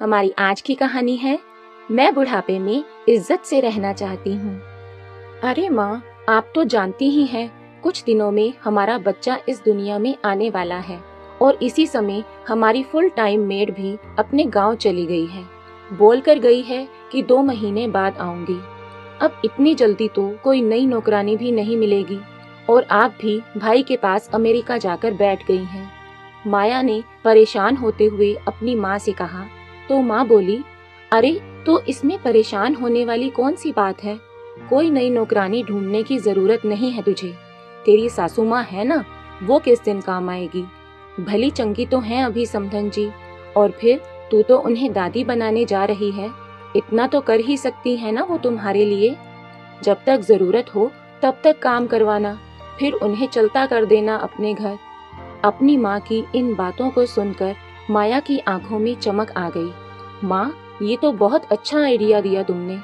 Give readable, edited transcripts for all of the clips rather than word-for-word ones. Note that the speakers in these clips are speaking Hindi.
हमारी आज की कहानी है मैं बुढ़ापे में इज्जत से रहना चाहती हूँ। अरे माँ, आप तो जानती ही हैं, कुछ दिनों में हमारा बच्चा इस दुनिया में आने वाला है और इसी समय हमारी फुल टाइम मेड भी अपने गांव चली गई है। बोल कर गई है कि 2 महीने बाद आऊंगी। अब इतनी जल्दी तो कोई नई नौकरानी भी नहीं मिलेगी और आप भी भाई के पास अमेरिका जाकर बैठ गई हैं। माया ने परेशान होते हुए अपनी माँ से कहा तो माँ बोली, अरे तो इसमें परेशान होने वाली कौन सी बात है? कोई नई नौकरानी ढूंढने की जरूरत नहीं है तुझे। तेरी सासू माँ है ना, वो किस दिन काम आएगी। भली चंगी तो हैं अभी समधन जी, और फिर तू तो उन्हें दादी बनाने जा रही है। इतना तो कर ही सकती है ना वो तुम्हारे लिए। जब तक जरूरत हो तब तक काम करवाना, फिर उन्हें चलता कर देना अपने घर। अपनी माँ की इन बातों को सुनकर माया की आंखों में चमक आ गई। माँ, ये तो बहुत अच्छा आइडिया दिया तुमने।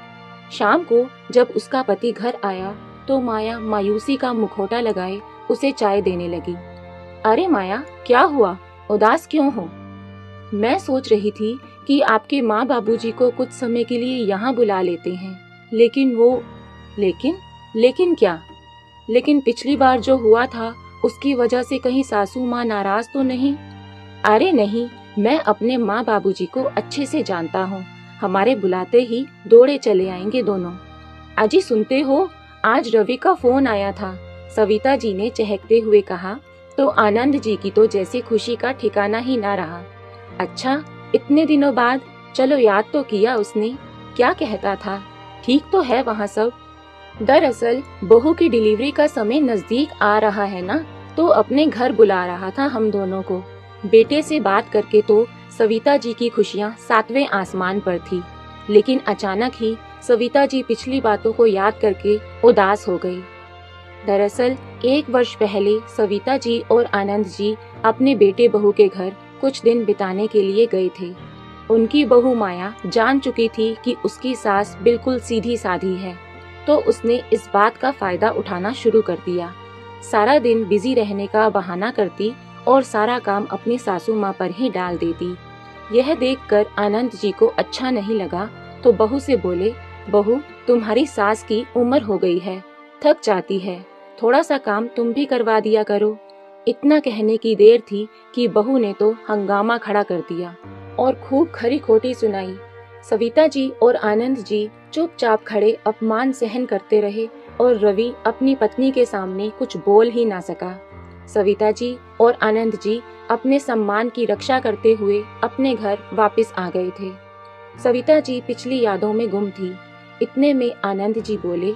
शाम को जब उसका पति घर आया तो माया मायूसी का मुखौटा लगाए उसे चाय देने लगी। अरे माया, क्या हुआ? उदास क्यों हो? मैं सोच रही थी कि आपके माँ बाबूजी को कुछ समय के लिए यहाँ बुला लेते हैं, लेकिन वो लेकिन क्या? लेकिन पिछली बार जो हुआ था उसकी वजह से कहीं सासू माँ नाराज तो नहीं? अरे नहीं, मैं अपने माँ बाबूजी को अच्छे से जानता हूँ। हमारे बुलाते ही दौड़े चले आएंगे दोनों। अजी सुनते हो, आज रवि का फोन आया था, सविता जी ने चहकते हुए कहा। तो आनंद जी की तो जैसे खुशी का ठिकाना ही ना रहा। अच्छा, इतने दिनों बाद? चलो याद तो किया उसने। क्या कहता था? ठीक तो है वहाँ सब? दरअसल बहू की डिलीवरी का समय नजदीक आ रहा है ना, तो अपने घर बुला रहा था हम दोनों को। बेटे से बात करके तो सविता जी की खुशियाँ 7वें आसमान पर थी, लेकिन अचानक ही सविता जी पिछली बातों को याद करके उदास हो गई। दरअसल 1 वर्ष पहले सविता जी और आनंद जी अपने बेटे बहू के घर कुछ दिन बिताने के लिए गए थे। उनकी बहू माया जान चुकी थी कि उसकी सास बिल्कुल सीधी साधी है, तो उसने इस बात का फायदा उठाना शुरू कर दिया। सारा दिन बिजी रहने का बहाना करती और सारा काम अपनी सासू माँ पर ही डाल देती। यह देखकर आनंद जी को अच्छा नहीं लगा, तो बहू से बोले, बहू, तुम्हारी सास की उम्र हो गई है, थक जाती है, थोड़ा सा काम तुम भी करवा दिया करो। इतना कहने की देर थी कि बहू ने तो हंगामा खड़ा कर दिया और खूब खरी खोटी सुनाई। सविता जी और आनंद जी चुपचाप खड़े अपमान सहन करते रहे और रवि अपनी पत्नी के सामने कुछ बोल ही ना सका। सविता जी और आनंद जी अपने सम्मान की रक्षा करते हुए अपने घर वापस आ गए थे। सविता जी पिछली यादों में गुम थी। इतने में आनंद जी बोले,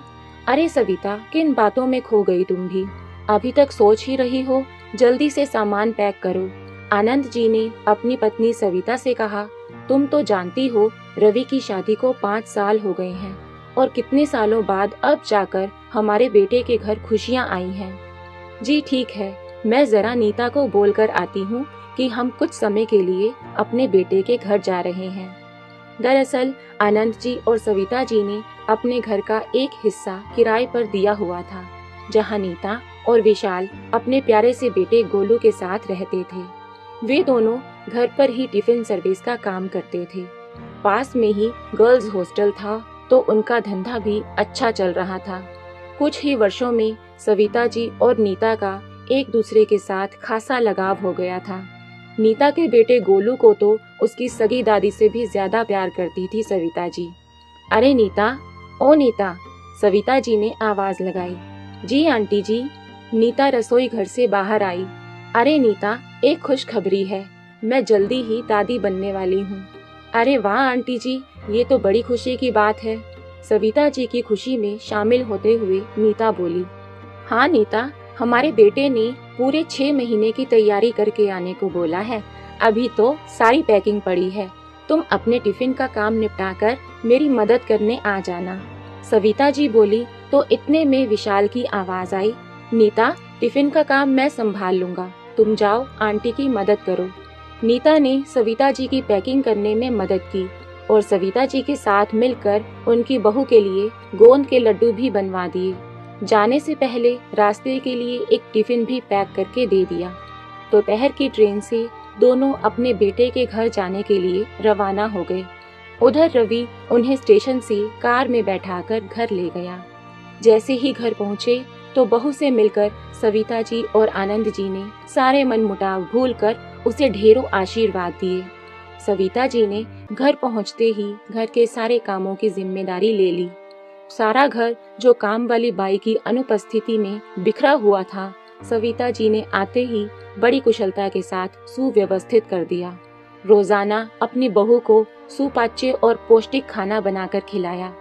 अरे सविता, किन बातों में खो गई तुम भी? अभी तक सोच ही रही हो? जल्दी से सामान पैक करो। आनंद जी ने अपनी पत्नी सविता से कहा, तुम तो जानती हो रवि की शादी को 5 साल हो गए हैं और कितने सालों बाद अब जाकर हमारे बेटे के घर खुशियाँ आई हैं। जी ठीक है, मैं जरा नीता को बोलकर आती हूँ कि हम कुछ समय के लिए अपने बेटे के घर जा रहे हैं। दरअसल आनंद जी और सविता जी ने अपने घर का एक हिस्सा किराए पर दिया हुआ था, जहाँ नीता और विशाल अपने प्यारे से बेटे गोलू के साथ रहते थे। वे दोनों घर पर ही टिफिन सर्विस का काम करते थे। पास में ही गर्ल्स हॉस्टल था, तो उनका धंधा भी अच्छा चल रहा था। कुछ ही वर्षों में सविता जी और नीता का एक दूसरे के साथ खासा लगाव हो गया था। नीता के बेटे गोलू को तो उसकी सगी दादी से भी ज्यादा प्यार करती थी सविता जी। अरे नीता, ओ नीता, सविता जी ने आवाज लगाई। जी आंटी जी। नीता रसोई घर से बाहर आई। अरे नीता, एक खुशखबरी है, मैं जल्दी ही दादी बनने वाली हूँ। अरे वाह आंटी जी, ये तो बड़ी खुशी की बात है। सविता जी की खुशी में शामिल होते हुए नीता बोली, हाँ नीता, हमारे बेटे ने पूरे 6 महीने की तैयारी करके आने को बोला है। अभी तो सारी पैकिंग पड़ी है, तुम अपने टिफिन का काम निपटाकर मेरी मदद करने आ जाना। सविता जी बोली तो इतने में विशाल की आवाज आई, नीता, टिफिन का काम मैं संभाल लूंगा, तुम जाओ आंटी की मदद करो। नीता ने सविता जी की पैकिंग करने में मदद की और सविता जी के साथ मिलकर उनकी बहू के लिए गोंद के लड्डू भी बनवा दिए। जाने से पहले रास्ते के लिए एक टिफिन भी पैक करके दे दिया। दोपहर की ट्रेन से दोनों अपने बेटे के घर जाने के लिए रवाना हो गए। उधर रवि उन्हें स्टेशन से कार में बैठाकर घर ले गया। जैसे ही घर पहुँचे तो बहू से मिलकर सविता जी और आनंद जी ने सारे मनमुटाव भूलकर उसे ढेरों आशीर्वाद दिए। सविता जी ने घर पहुँचते ही घर के सारे कामों की जिम्मेदारी ले ली। सारा घर जो काम वाली बाई की अनुपस्थिति में बिखरा हुआ था, सविता जी ने आते ही बड़ी कुशलता के साथ सुव्यवस्थित कर दिया। रोजाना अपनी बहू को सुपाच्य और पौष्टिक खाना बनाकर खिलाया।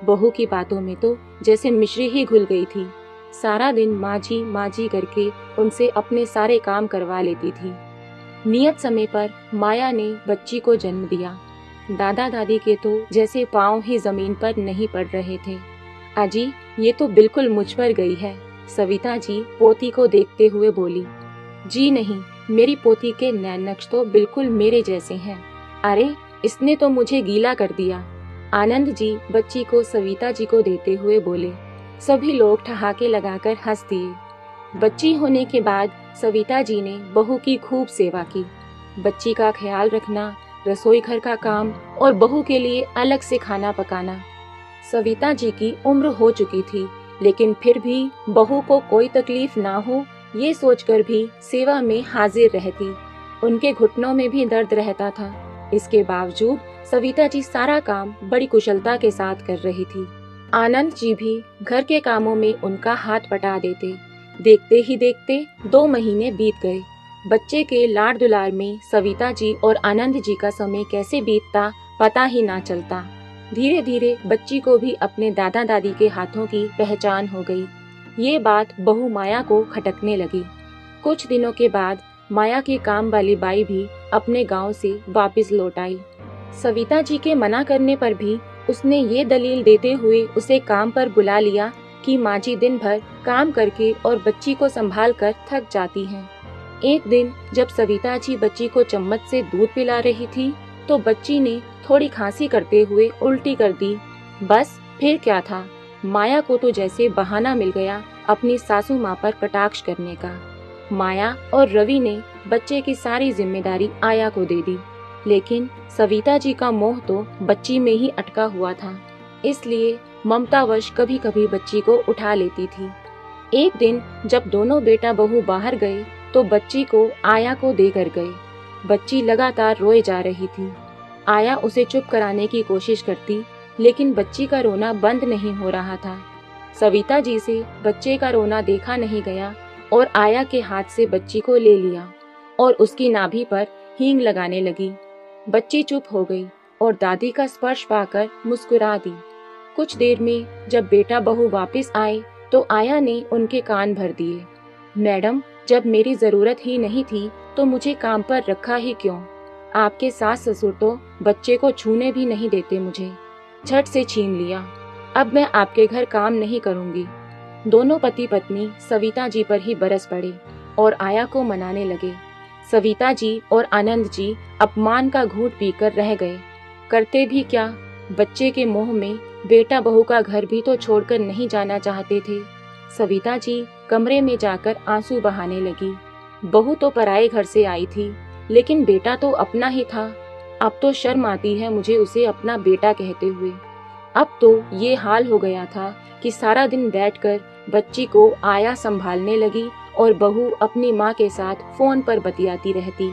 बहू की बातों में तो जैसे मिश्री ही घुल गई थी। सारा दिन माँ जी करके उनसे अपने सारे काम करवा लेती थी। नियत समय पर माया ने बच्ची को जन्म दिया। दादा दादी के तो जैसे पाँव ही जमीन पर नहीं पड़ रहे थे। अजी, ये तो बिल्कुल मुझ पर गई है, सविता जी पोती को देखते हुए बोली। जी नहीं, मेरी पोती के नैन नक्श तो बिल्कुल मेरे जैसे हैं। अरे, इसने तो मुझे गीला कर दिया, आनंद जी बच्ची को सविता जी को देते हुए बोले। सभी लोग ठहाके लगाकर हंस दिए। बच्ची होने के बाद सविता जी ने बहू की खूब सेवा की। बच्ची का ख्याल रखना, रसोई घर का काम और बहू के लिए अलग से खाना पकाना। सविता जी की उम्र हो चुकी थी, लेकिन फिर भी बहू को कोई तकलीफ ना हो ये सोचकर भी सेवा में हाजिर रहती। उनके घुटनों में भी दर्द रहता था। इसके बावजूद सविता जी सारा काम बड़ी कुशलता के साथ कर रही थी। आनंद जी भी घर के कामों में उनका हाथ बटा देते। देखते ही देखते 2 महीने बीत गए। बच्चे के लाड दुलार में सविता जी और आनंद जी का समय कैसे बीतता पता ही ना चलता। धीरे धीरे बच्ची को भी अपने दादा दादी के हाथों की पहचान हो गई। ये बात बहू माया को खटकने लगी। कुछ दिनों के बाद माया की काम वाली बाई भी अपने गांव से वापस लौट आई। सविता जी के मना करने पर भी उसने ये दलील देते हुए उसे काम पर बुला लिया कि माँ जी दिन भर काम करके और बच्ची को संभाल कर थक जाती हैं। एक दिन जब सविता जी बच्ची को चम्मच से दूध पिला रही थी तो बच्ची ने थोड़ी खांसी करते हुए उल्टी कर दी। बस फिर क्या था, माया को तो जैसे बहाना मिल गया अपनी सासू माँ पर कटाक्ष करने का। माया और रवि ने बच्चे की सारी जिम्मेदारी आया को दे दी, लेकिन सविता जी का मोह तो बच्ची में ही अटका हुआ था, इसलिए ममतावश कभी कभी बच्ची को उठा लेती थी। एक दिन जब दोनों बेटा बहू बाहर गए तो बच्ची को आया को देकर गए। बच्ची लगातार रोए जा रही थी। आया उसे चुप कराने की कोशिश करती, लेकिन बच्ची का रोना बंद नहीं हो रहा था। सविता जी से बच्चे का रोना देखा नहीं गया और आया के हाथ से बच्ची को ले लिया और उसकी नाभि पर हींग लगाने लगी। बच्ची चुप हो गई और दादी का स्पर्श पाकर मुस्कुरा दी। कुछ देर में जब बेटा बहू वापस आए तो आया ने उनके कान भर दिए। मैडम, जब मेरी जरूरत ही नहीं थी तो मुझे काम पर रखा ही क्यों? आपके सास ससुर तो बच्चे को छूने भी नहीं देते मुझे। झट से छीन लिया। अब मैं आपके घर काम नहीं करूंगी। दोनों पति पत्नी सविता जी पर ही बरस पड़े और आया को मनाने लगे। सविता जी और आनंद जी अपमान का घूंट पीकर रह गए। करते भी क्या, बच्चे के मोह में बेटा बहू का घर भी तो छोड़कर नहीं जाना चाहते थे। सविता जी कमरे में जाकर आंसू बहाने लगी। बहू तो पराए घर से आई थी, लेकिन बेटा तो अपना ही था। अब तो शर्म आती है मुझे उसे अपना बेटा कहते हुए। अब तो ये हाल हो गया था कि सारा दिन बैठकर बच्ची को आया संभालने लगी और बहू अपनी माँ के साथ फोन पर बतियाती रहती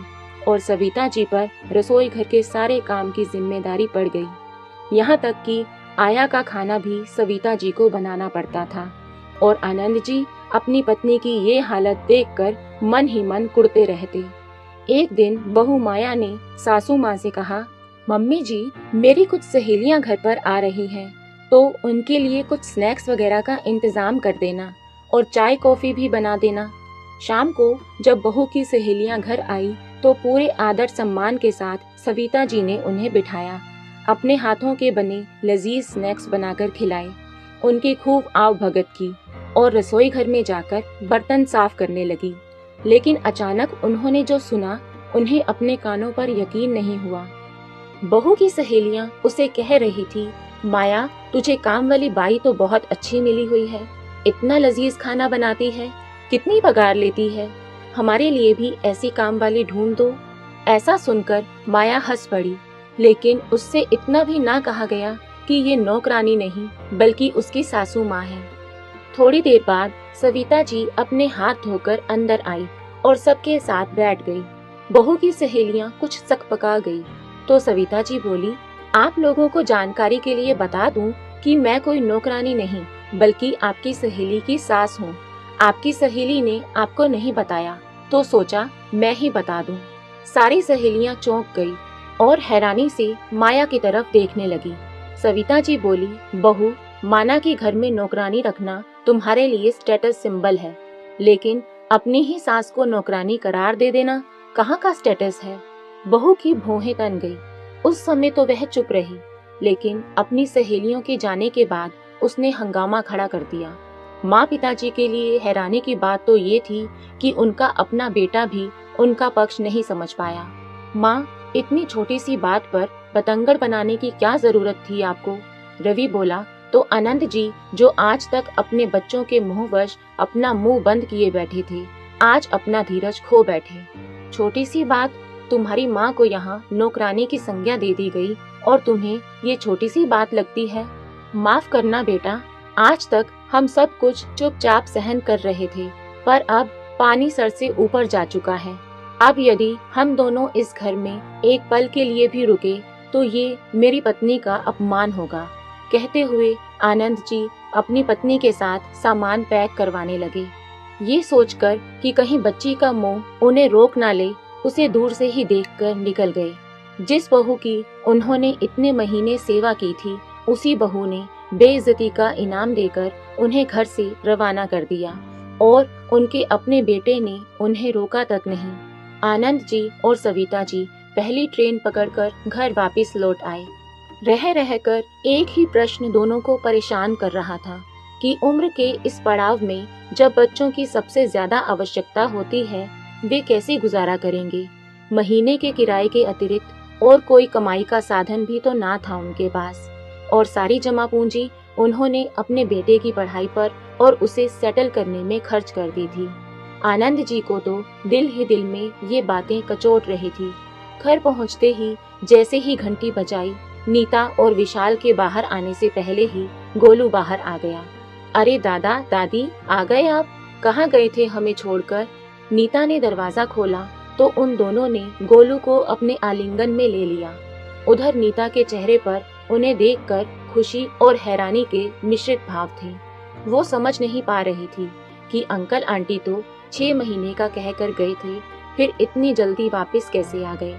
और सविता जी पर रसोई घर के सारे काम की जिम्मेदारी पड़ गई। यहाँ तक कि आया का खाना भी सविता जी को बनाना पड़ता था और आनंद जी अपनी पत्नी की ये हालत देखकर मन ही मन कुढ़ते रहते। एक दिन बहू माया ने सासू माँ से कहा, मम्मी जी, मेरी कुछ सहेलियाँ घर पर आ रही हैं, तो उनके लिए कुछ स्नैक्स वगैरह का इंतजाम कर देना और चाय कॉफी भी बना देना। शाम को जब बहू की सहेलियां घर आई तो पूरे आदर सम्मान के साथ सविता जी ने उन्हें बिठाया। अपने हाथों के बने लजीज स्नैक्स बनाकर खिलाए। उनकी खूब आव भगत की और रसोई घर में जाकर बर्तन साफ करने लगी। लेकिन अचानक उन्होंने जो सुना, उन्हें अपने कानों पर यकीन नहीं हुआ। बहू की सहेलियां उसे कह रही थी, माया, तुझे काम वाली बाई तो बहुत अच्छी मिली हुई है, इतना लजीज खाना बनाती है, कितनी पगार लेती है, हमारे लिए भी ऐसी काम वाली ढूंढ दो। ऐसा सुनकर माया हंस पड़ी, लेकिन उससे इतना भी ना कहा गया कि ये नौकरानी नहीं बल्कि उसकी सासू माँ है। थोड़ी देर बाद सविता जी अपने हाथ धोकर अंदर आई और सबके साथ बैठ गई। बहू की सहेलियां कुछ सकपका गई तो सविता जी बोली, आप लोगों को जानकारी के लिए बता दूं कि मैं कोई नौकरानी नहीं बल्कि आपकी सहेली की सास हूँ। आपकी सहेली ने आपको नहीं बताया तो सोचा मैं ही बता दूं। सारी सहेलियां चौंक गई और हैरानी से माया की तरफ देखने लगी। सविता जी बोली, बहू, माना कि घर में नौकरानी रखना तुम्हारे लिए स्टेटस सिंबल है, लेकिन अपनी ही सास को नौकरानी करार दे देना कहाँ का स्टेटस है। बहू की भौहें तन गई। उस समय तो वह चुप रही, लेकिन अपनी सहेलियों के जाने के बाद उसने हंगामा खड़ा कर दिया। माँ पिताजी के लिए हैरानी की बात तो ये थी कि उनका अपना बेटा भी उनका पक्ष नहीं समझ पाया। माँ, इतनी छोटी सी बात पर बतंगड़ बनाने की क्या जरूरत थी आपको? रवि बोला तो आनंद जी, जो आज तक अपने बच्चों के मुंहवश अपना मुंह बंद किए बैठे थे, आज अपना धीरज खो बैठे। छोटी सी बात, तुम्हारी माँ को यहाँ नौकरानी की संज्ञा दे दी गई और तुम्हें ये छोटी सी बात लगती है? माफ करना बेटा, आज तक हम सब कुछ चुपचाप सहन कर रहे थे, पर अब पानी सर से ऊपर जा चुका है। अब यदि हम दोनों इस घर में एक पल के लिए भी रुके तो ये मेरी पत्नी का अपमान होगा। कहते हुए आनंद जी अपनी पत्नी के साथ सामान पैक करवाने लगे। ये सोचकर कि कहीं बच्ची का मुंह उन्हें रोक ना ले, उसे दूर से ही देखकर निकल गए। जिस बहू की उन्होंने इतने महीने सेवा की थी, उसी बहू ने बेइज्जती का इनाम देकर उन्हें घर से रवाना कर दिया और उनके अपने बेटे ने उन्हें रोका तक नहीं। आनंद जी और सविता जी पहली ट्रेन पकड़कर घर वापस लौट आए। रह रहकर एक ही प्रश्न दोनों को परेशान कर रहा था कि उम्र के इस पड़ाव में जब बच्चों की सबसे ज्यादा आवश्यकता होती है, वे कैसे गुजारा करेंगे। महीने के किराए के अतिरिक्त और कोई कमाई का साधन भी तो ना था उनके पास, और सारी जमा पूंजी उन्होंने अपने बेटे की पढ़ाई पर और उसे सेटल करने में खर्च कर दी थी। आनंद जी को तो दिल ही दिल में ये बातें कचोट रही थी। घर पहुंचते ही जैसे ही घंटी बजाई, नीता और विशाल के बाहर आने से पहले ही गोलू बाहर आ गया। अरे दादा दादी, आ गए आप? कहाँ गए थे हमें छोड़कर? नीता ने दरवाजा खोला तो उन दोनों ने गोलू को अपने आलिंगन में ले लिया। उधर नीता के चेहरे पर उन्हें देखकर खुशी और हैरानी के मिश्रित भाव थे। वो समझ नहीं पा रही थी कि अंकल आंटी तो 6 महीने का कहकर गए थे, फिर इतनी जल्दी वापस कैसे आ गए,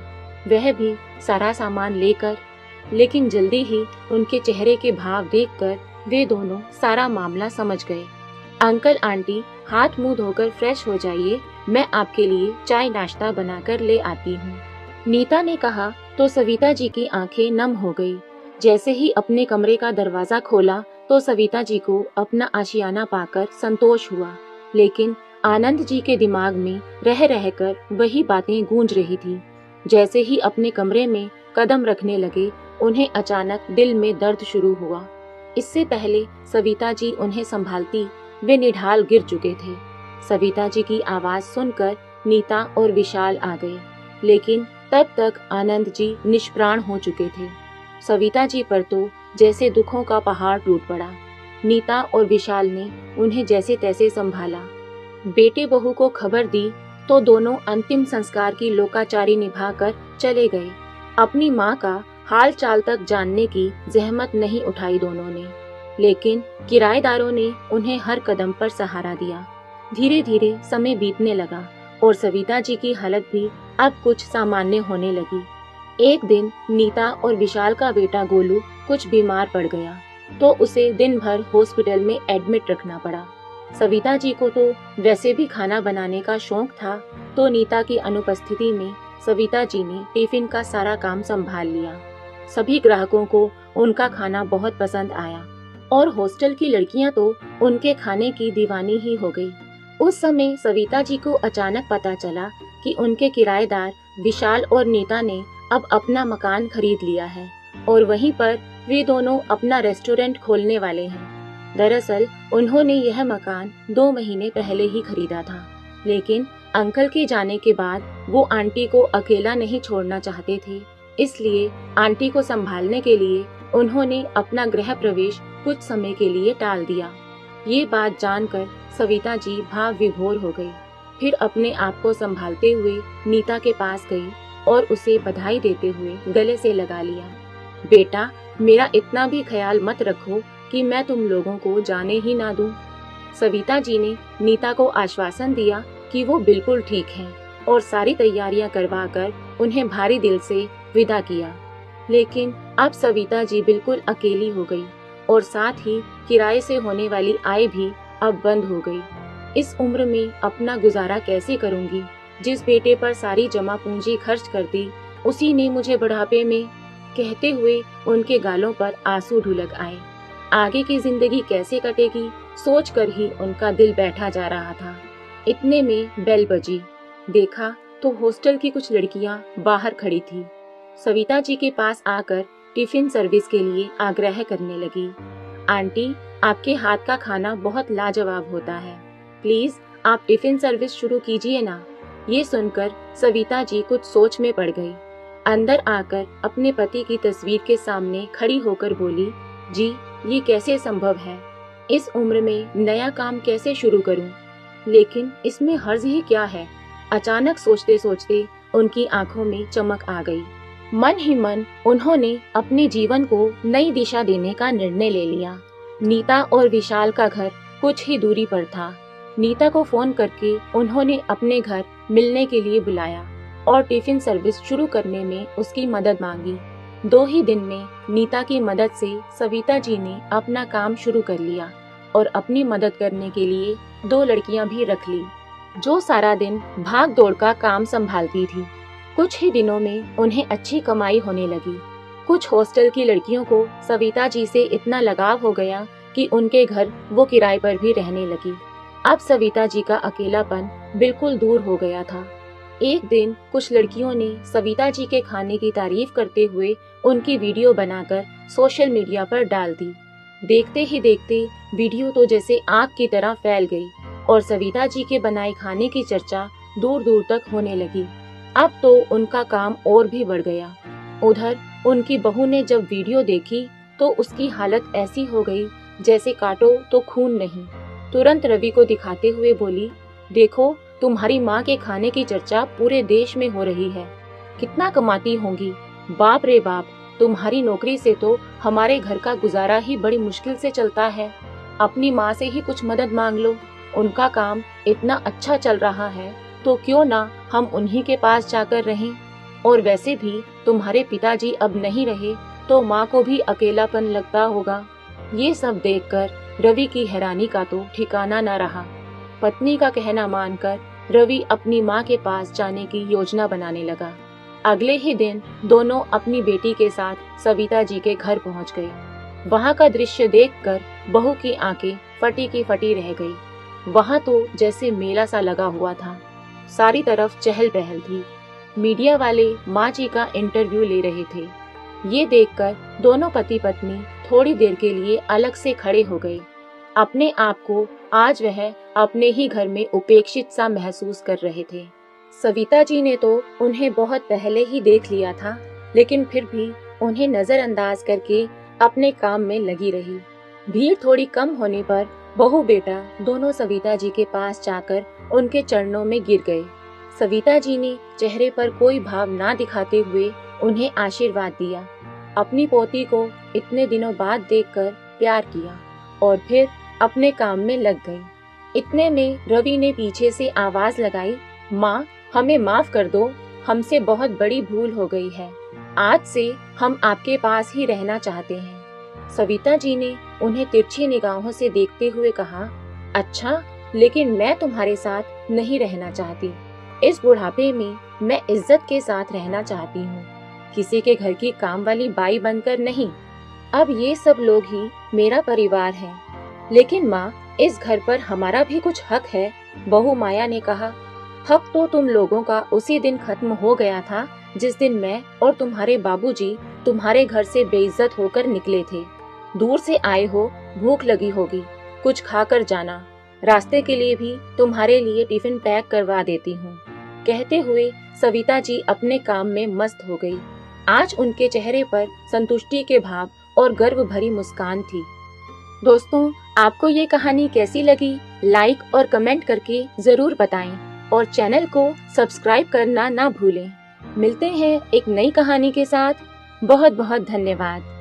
वह भी सारा सामान लेकर। लेकिन जल्दी ही उनके चेहरे के भाव देखकर वे दोनों सारा मामला समझ गए। अंकल आंटी, हाथ मुंह धोकर फ्रेश हो जाइए, मैं आपके लिए चाय नाश्ता बनाकर ले आती हूँ। नीता ने कहा तो सविता जी की आंखें नम हो गई। जैसे ही अपने कमरे का दरवाजा खोला तो सविता जी को अपना आशियाना पाकर संतोष हुआ, लेकिन आनंद जी के दिमाग में रह रहकर वही बातें गूंज रही थी। जैसे ही अपने कमरे में कदम रखने लगे, उन्हें अचानक दिल में दर्द शुरू हुआ। इससे पहले सविता जी उन्हें संभालती वे निढाल गिर चुके थे। सविता जी की आवाज सुनकर नीता और विशाल आ गए, लेकिन तब तक आनंद जी निष्प्राण हो चुके थे। सविता जी पर तो जैसे दुखों का पहाड़ टूट पड़ा। नीता और विशाल ने उन्हें जैसे तैसे संभाला। बेटे बहू को खबर दी तो दोनों अंतिम संस्कार की लोकाचारी निभाकर चले गए। अपनी माँ का हाल चाल तक जानने की जहमत नहीं उठाई दोनों ने, लेकिन किराएदारों ने उन्हें हर कदम पर सहारा दिया। धीरे धीरे समय बीतने लगा और सविता जी की हालत भी अब कुछ सामान्य होने लगी। एक दिन नीता और विशाल का बेटा गोलू कुछ बीमार पड़ गया तो उसे दिन भर हॉस्पिटल में एडमिट रखना पड़ा। सविता जी को तो वैसे भी खाना बनाने का शौक था, तो नीता की अनुपस्थिति में सविता जी ने टिफिन का सारा काम संभाल लिया। सभी ग्राहकों को उनका खाना बहुत पसंद आया और हॉस्टल की लड़कियां तो उनके खाने की दीवानी ही हो गई। उस समय सविता जी को अचानक पता चला कि उनके किराएदार विशाल और नीता ने अब अपना मकान खरीद लिया है और वहीं पर वे दोनों अपना रेस्टोरेंट खोलने वाले हैं। दरअसल उन्होंने यह मकान 2 महीने पहले ही खरीदा था, लेकिन अंकल के जाने के बाद वो आंटी को अकेला नहीं छोड़ना चाहते थे, इसलिए आंटी को संभालने के लिए उन्होंने अपना गृह प्रवेश कुछ समय के लिए टाल दिया। ये बात जानकर सविता जी भाव विभोर हो गई। फिर अपने आप को संभालते हुए नीता के पास गई और उसे बधाई देते हुए गले से लगा लिया। बेटा, मेरा इतना भी ख्याल मत रखो कि मैं तुम लोगों को जाने ही ना दूं। सविता जी ने नीता को आश्वासन दिया कि वो बिल्कुल ठीक है और सारी तैयारियां करवाकर उन्हें भारी दिल से विदा किया। लेकिन अब सविता जी बिल्कुल अकेली हो गई और साथ ही किराए से होने वाली आय भी अब बंद हो गई। इस उम्र में अपना गुजारा कैसे करूंगी? जिस बेटे पर सारी जमा पूंजी खर्च कर दी, उसी ने मुझे बुढ़ापे में, कहते हुए उनके गालों पर आंसू ढुलक आए। आगे की जिंदगी कैसे कटेगी सोचकर ही उनका दिल बैठा जा रहा था। इतने में बेल बजी। देखा तो हॉस्टल की कुछ लड़कियां बाहर खड़ी थी। सविता जी के पास आकर टिफिन सर्विस के लिए आग्रह करने लगी। आंटी, आपके हाथ का खाना बहुत लाजवाब होता है, प्लीज आप टिफिन सर्विस शुरू कीजिए ना। ये सुनकर सविता जी कुछ सोच में पड़ गई। अंदर आकर अपने पति की तस्वीर के सामने खड़ी होकर बोली, जी ये कैसे संभव है? इस उम्र में नया काम कैसे शुरू करूं? लेकिन इसमें हर्ज ही क्या है? अचानक सोचते सोचते उनकी आंखों में चमक आ गई। मन ही मन उन्होंने अपने जीवन को नई दिशा देने का निर्णय ले लिया। नीता और विशाल का घर कुछ ही दूरी पर था। नीता को फोन करके उन्होंने अपने घर मिलने के लिए बुलाया और टिफिन सर्विस शुरू करने में उसकी मदद मांगी। 2 ही दिन में नीता की मदद से सविता जी ने अपना काम शुरू कर लिया और अपनी मदद करने के लिए 2 लड़कियां भी रख ली, जो सारा दिन भाग दौड़ का काम संभालती थी। कुछ ही दिनों में उन्हें अच्छी कमाई होने लगी। कुछ हॉस्टल की लड़कियों को सविता जी से इतना लगाव हो गया कि उनके घर वो किराए पर भी रहने लगी। अब सविता जी का अकेलापन बिल्कुल दूर हो गया था। एक दिन कुछ लड़कियों ने सविता जी के खाने की तारीफ करते हुए उनकी वीडियो बनाकर सोशल मीडिया पर डाल दी। देखते ही देखते वीडियो तो जैसे आग की तरह फैल गई और सविता जी के बनाए खाने की चर्चा दूर दूर तक होने लगी। अब तो उनका काम और भी बढ़ गया। उधर उनकी बहू ने जब वीडियो देखी तो उसकी हालत ऐसी हो गई जैसे काटो तो खून नहीं। तुरंत रवि को दिखाते हुए बोली, देखो तुम्हारी माँ के खाने की चर्चा पूरे देश में हो रही है, कितना कमाती होंगी। बाप रे बाप, तुम्हारी नौकरी से तो हमारे घर का गुजारा ही बड़ी मुश्किल से चलता है। अपनी माँ से ही कुछ मदद मांग लो, उनका काम इतना अच्छा चल रहा है तो क्यों ना हम उन्हीं के पास जाकर रहें। और वैसे भी तुम्हारे पिताजी अब नहीं रहे तो माँ को भी अकेलापन लगता होगा। ये सब देखकर रवि की हैरानी का तो ठिकाना न रहा। पत्नी का कहना मानकर रवि अपनी माँ के पास जाने की योजना बनाने लगा। अगले ही दिन दोनों अपनी बेटी के साथ सविता जी के घर पहुँच गए। वहाँ का दृश्य देखकर बहू की आंखें फटी की फटी रह गई। वहाँ तो जैसे मेला सा लगा हुआ था, सारी तरफ चहल पहल थी। मीडिया वाले माँ जी का इंटरव्यू ले रहे थे। ये देखकर दोनों पति पत्नी थोड़ी देर के लिए अलग से खड़े हो गए। अपने आप को आज वह अपने ही घर में उपेक्षित सा महसूस कर रहे थे। सविता जी ने तो उन्हें बहुत पहले ही देख लिया था, लेकिन फिर भी उन्हें नजरअंदाज करके अपने काम में लगी रही। भीड़ थोड़ी कम होने पर बहू बेटा दोनों सविता जी के पास जाकर उनके चरणों में गिर गए। सविता जी ने चेहरे पर कोई भाव ना दिखाते हुए उन्हें आशीर्वाद दिया। अपनी पोती को इतने दिनों बाद देखकर प्यार किया और फिर अपने काम में लग गई। इतने में रवि ने पीछे से आवाज लगाई, माँ हमें माफ कर दो, हमसे बहुत बड़ी भूल हो गई है। आज से हम आपके पास ही रहना चाहते हैं। सविता जी ने उन्हें तिरछी निगाहों से देखते हुए कहा, अच्छा, लेकिन मैं तुम्हारे साथ नहीं रहना चाहती। इस बुढ़ापे में मैं इज्जत के साथ रहना चाहती हूँ, किसी के घर की काम वाली बाई बनकर नहीं। अब ये सब लोग ही मेरा परिवार है। लेकिन माँ, इस घर पर हमारा भी कुछ हक है। बहू माया ने कहा, हक तो तुम लोगों का उसी दिन खत्म हो गया था जिस दिन मैं और तुम्हारे बाबूजी तुम्हारे घर से बेइज्जत होकर निकले थे। दूर से आए हो, भूख लगी होगी, कुछ खाकर जाना। रास्ते के लिए भी तुम्हारे लिए टिफिन पैक करवा देती हूँ। कहते हुए सविता जी अपने काम में मस्त हो गई। आज उनके चेहरे पर संतुष्टि के भाव और गर्व भरी मुस्कान थी। दोस्तों, आपको ये कहानी कैसी लगी? लाइक और कमेंट करके जरूर बताएं और चैनल को सब्सक्राइब करना ना भूलें। मिलते हैं एक नई कहानी के साथ। बहुत बहुत धन्यवाद।